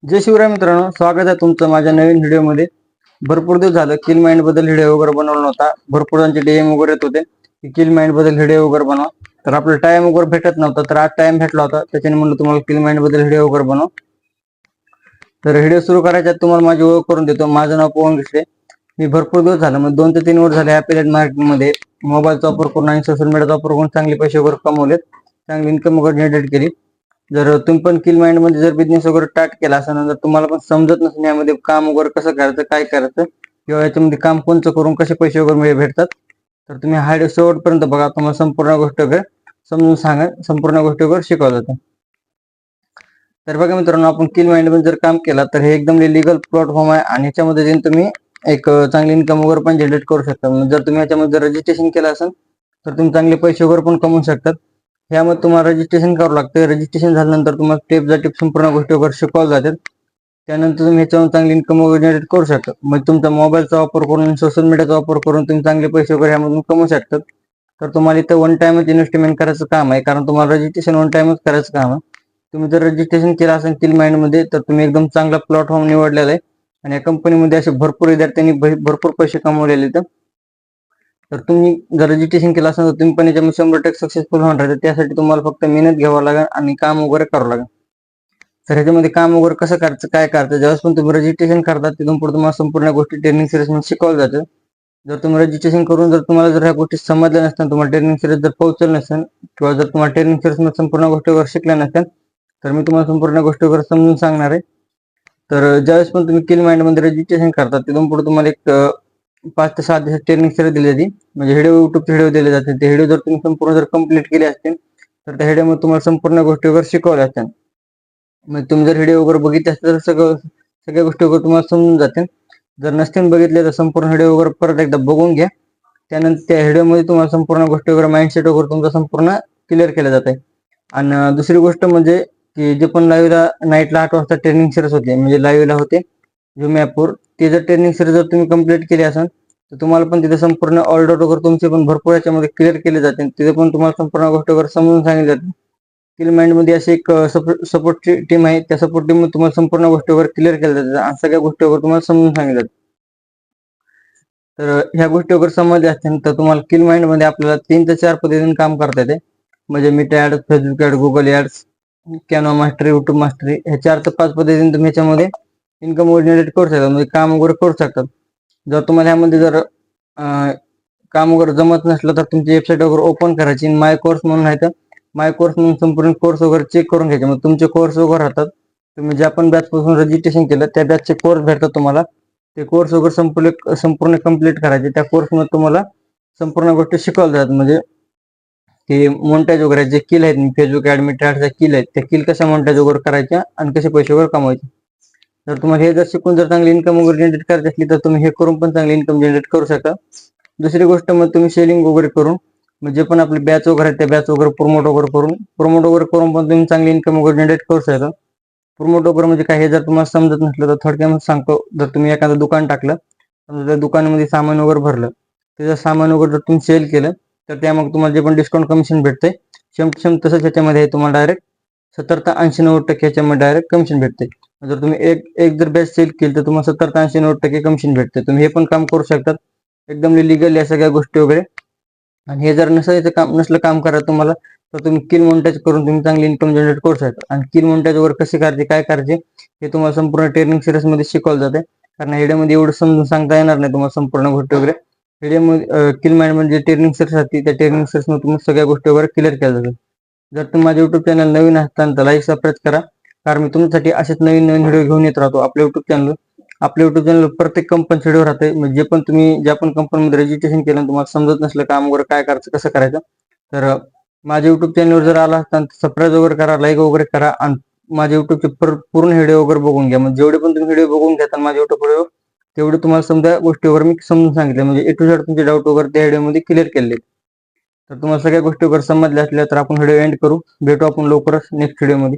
जय शिवराय मित्रांनो, स्वागत आहे तुमचं माझ्या नवीन व्हिडिओमध्ये। भरपूर दिवस झालं किल माइंड बद्दल व्हिडिओ वगैरे बनवला नव्हता। भरपूर जणांचे डीएम वगैरे येत होते की किल माइंड बद्दल व्हिडिओ वगैरे बनवा, तर आपला टाइम वगैरे भेटत नव्हता। तर आज टाइम भेटला होता, त्याच्याने म्हणलं तुम्हाला किल माइंड बद्दल व्हिडिओ वगैरे बनव। तर व्हिडिओ सुरू करायच्या तुम्हाला माझी ओळख करून देतो। माझं नाव पवन घिसले। मी भरपूर दिवस झालं म्हणजे 2 ते 3 वर्ष झाले ॲफिलिएट मार्केटिंगमध्ये मोबाईलचा वापर करून आणि सोशल मीडियाचा वापर करून चांगले पैसे वगैरे कमवलेत, चांगली इन्कम वगैरे जनरेट केली। जर तुम्ही पण किल माइंड मध्ये जर बिझनेस वगैरे स्टार्ट केला असेल, जर तुम्हाला पण समजत नसेल यामध्ये काम वगैरे कसं करायचं, काय करायचं किंवा याच्यामध्ये काम कोणचं करून कसे पैसे वगैरे भेटतात, तर तुम्ही हा व्हिडिओ शेवटपर्यंत बघा। तुम्हाला संपूर्ण गोष्ट वगैरे समजून सांगा, संपूर्ण गोष्टी वगैरे शिकवलं जातं। तर बघा मित्रांनो, आपण किल माइंड मध्ये जर काम केला तर हे एकदम लीगल प्लॅटफॉर्म आहे आणि याच्यामध्ये तुम्ही एक चांगली इन्कम वगैरे पण जनरेट करू शकता। जर तुम्ही याच्यामध्ये रजिस्ट्रेशन केलं असेल तर तुम्ही चांगले पैसे वगैरे पण कमवू शकतात। यामध्ये तुम्हाला रजिस्ट्रेशन करावं लागतं। रजिस्ट्रेशन झाल्यानंतर तुम्हाला स्टेप बाय स्टेप संपूर्ण गोष्टी वगैरे शिकवल्या जातात। त्यानंतर तुम्ही ह्याच्यावरून चांगली इन्कम वगैरे जनरेट करू शकता। मग तुमचा मोबाईलचा वापर करून, सोशल मीडियाचा वापर करून तुम्ही चांगले पैसे वगैरे यामधून कमवू शकतात। तर तुम्हाला इथं वन टाइमच इन्व्हेस्टमेंट करायचं काम आहे, कारण तुम्हाला रजिस्ट्रेशन वन टाइमच करायचं काम आहे। तुम्ही जर रजिस्ट्रेशन केलं असेल किल माइंड मध्ये तर तुम्ही एकदम चांगला प्लॅटफॉर्म निवडलेला आहे आणि या कंपनीमध्ये असे भरपूर विद्यार्थ्यांनी भरपूर पैसे कमवलेले आहेत। तर तुम्ही जर रजिस्ट्रेशन केलं असेल तर तुम्ही पण याच्यामध्ये 100% सक्सेसफुल होणार आहे। त्यासाठी तुम्हाला फक्त मेहनत घ्यावं लागेल आणि काम वगैरे करावं लागेल। तर ह्याच्यामध्ये काम वगैरे कसं करायचं, काय करायचं, ज्यावेळेस पण तुम्ही रजिस्ट्रेशन करता तिथून पुढे तुम्हाला संपूर्ण गोष्टी ट्रेनिंग सिरीज मध्ये शिकवलं जातं। जर तुम्ही रजिस्ट्रेशन करून जर तुम्हाला जर ह्या गोष्टी समजल्या नसतात, तुम्हाला ट्रेनिंग सिरीज जर पोहोचलं नसेल किंवा जर तुम्हाला ट्रेनिंग सिरीज मध्ये संपूर्ण गोष्टी वगैरे शिकल्या नसतील तर मी तुम्हाला संपूर्ण गोष्टी वगैरे समजून सांगणार आहे। तर ज्यावेळेस पण तुम्ही किल माइंड मध्ये रजिस्ट्रेशन करता तिथून पुढे तुम्हाला एक 5 ते 7 दिवस ट्रेनिंग सिरीज दिली जाते, म्हणजे युट्यूबचे व्हिडिओ दिले जाते। ते व्हिडिओ जर तुम्ही संपूर्ण जर कंप्लीट केले असतील तर त्या व्हिडिओमध्ये तुम्हाला संपूर्ण गोष्टी वगैरे शिकवल्या असतील। मग तुम्ही जर व्हिडिओ वगैरे बघितले असतील तर सगळ्या गोष्टी वगैरे तुम्हाला समजून जातील। जर नसतील बघितले तर संपूर्ण व्हिडिओ वगैरे परत एकदा बघून घ्या। त्यानंतर त्या व्हिडिओमध्ये तुम्हाला संपूर्ण गोष्टी वगैरे माइंडसेट वगैरे तुमचा संपूर्ण क्लिअर केलं जात आहे। आणि दुसरी गोष्ट म्हणजे की जे पण लाईव्हला नाईटला 8 वाजता ट्रेनिंग सिरीज होते, म्हणजे लाईव्हला होते झूम ॲपवर, ते जर ट्रेनिंग सिरीज जर तुम्ही कंप्लीट केली असेल तर तुम्हाला पण तिथे संपूर्ण ऑल डाऊट वगैरे तुमचे पण भरपूर याच्यामध्ये क्लिअर केले जाते। तिथे पण तुम्हाला संपूर्ण गोष्ट वगैरे समजून सांगितलं जाते। किल माइंड मध्ये अशी एक सपोर्ट टीम आहे, त्या सपोर्ट टीम मध्ये तुम्हाला संपूर्ण गोष्टी वगैरे क्लिअर केल्या जातात आणि सगळ्या गोष्टी वगैरे तुम्हाला समजून सांगितलं जातं। तर ह्या गोष्टी वगैरे समजल्या असतील तर तुम्हाला किल माइंड मध्ये आपल्याला 3 ते 4 पद्धतीने काम करता येते, म्हणजे Meta ad, Facebook ad, Google ads, Canva mastery, YouTube mastery, ह्या 4 ते 5 पद्धतीने तुम्ही याच्यामध्ये इन्कम वगैरे जनरेट करू शकता, म्हणजे काम वगैरे करू शकतात। जर तुम्हाला यामध्ये जर काम वगैरे जमत नसलं तर तुमची वेबसाईट वगैरे ओपन करायची, माय कोर्स म्हणून आहे तर माय कोर्स म्हणून संपूर्ण कोर्स वगैरे चेक करून घ्यायचे। मग तुमचे कोर्स वगैरे राहतात, तुम्ही ज्या पण बॅच पासून रजिस्ट्रेशन केलं त्या बॅचचे कोर्स भेटतात तुम्हाला। ते कोर्स वगैरे संपूर्ण कंप्लीट करायचे। त्या कोर्समध्ये तुम्हाला संपूर्ण गोष्टी शिकवल्या जातात, म्हणजे की मोनेटाईज वगैरे जे किल आहेत, फेसबुक ॲड, मेटा ॲडच्या किल आहेत, त्या किल कशा मोनेटाईज वगैरे करायच्या आणि कसे पैसे वगैरे कमवायचे। जर तुम्हाला हे जर शिकून जर चांगली इन्कम वगैरे जनरेट करायची असली तर तुम्ही हे करून पण चांगली इन्कम जनरेट करू शकता। दुसरी गोष्ट मग तुम्ही सेलिंग वगैरे करून, म्हणजे पण आपली बॅच वगैरे त्या बॅच वगैरे प्रमोट वगैरे करून पण तुम्ही चांगली इन्कम वगैरे जनरेट करू शकता। प्रमोट वगैरे म्हणजे काय, हे जर तुम्हाला समजत नसलं तर थोडक्यात सांगतो। जर तुम्ही एखादं दुकान टाकलं, त्या दुकानामध्ये सामान वगैरे भरलं, त्याचं सामान वगैरे जर तुम्ही सेल केलं तर त्यामध्ये तुम्हाला जे पण डिस्काउंट कमिशन भेटते सेम तसंच याच्यामध्ये तुम्हाला डायरेक्ट 70 ते 80-90% याच्यामध्ये डायरेक्ट कमिशन भेटते। जर तुम्ही एक जर बॅच सेल केली तर तुम्हाला 70 ते 80-90% कमिशन भेटते। तुम्ही हे पण काम करू शकतात, एकदम लीगल या सगळ्या गोष्टी वगैरे। आणि हे जर नसलं काम करा तुम्हाला तर तुम्ही किल मोनेटाईज करून तुम्ही चांगली इन्कम जनरेट करू शकता। आणि किल मोनेटाईज वगैरे कसे करायचे, काय करायचे हे तुम्हाला संपूर्ण ट्रेनिंग सिरीज मध्ये शिकवलं जाते, कारण व्हिडिओमध्ये एवढं समजून सांगता येणार नाही तुम्हाला संपूर्ण गोष्टी वगैरे। व्हिडिओमध्ये किल माइंड मध्ये ट्रेनिंग सिरीज असते त्या ट्रेनिंग सिरीज मध्ये तुम्ही सगळ्या गोष्टी वगैरे क्लिअर केल्या जातात। जर तुम्ही माझ्या युट्यूब चॅनल नवीन असताल तर लाईक सबस्क्राईब करा, कारण मी तुमच्यासाठी असेच नवीन व्हिडिओ घेऊन येत राहतो आपल्या युट्यूब चॅनल प्रत्येक कंपनीचे व्हिडिओ राहते। म्हणजे पण तुम्ही ज्या पण कंपनीमध्ये रजिस्ट्रेशन केलं तुम्हाला समजत नसलं काम वगैरे काय करायचं, कसं करायचं, तर माझ्या युट्यूब चॅनलवर जर आला असताल तर सबस्क्राईब वगैरे करा, लाईक वगैरे करा आणि माझ्या युट्यूबचे पूर्ण व्हिडिओ वगैरे बघून घ्या। म्हणजे जेवढे पण तुम्ही व्हिडिओ बघून घेता माझ्या युट्यूब व्हिडिओ तेवढे तुम्हाला समजा गोष्टी वगैरे मी समजून सांगितले, म्हणजे ए टू झेड तुमचे डाऊट वगैरे त्या व्हिडिओमध्ये क्लिअर केले। तर तुम्हाला सगळ्या गोष्टी वगैरे समजल्या असल्या तर आपण व्हिडिओ एंड करू, भेटू आपण लवकरच नेक्स्ट व्हिडिओमध्ये।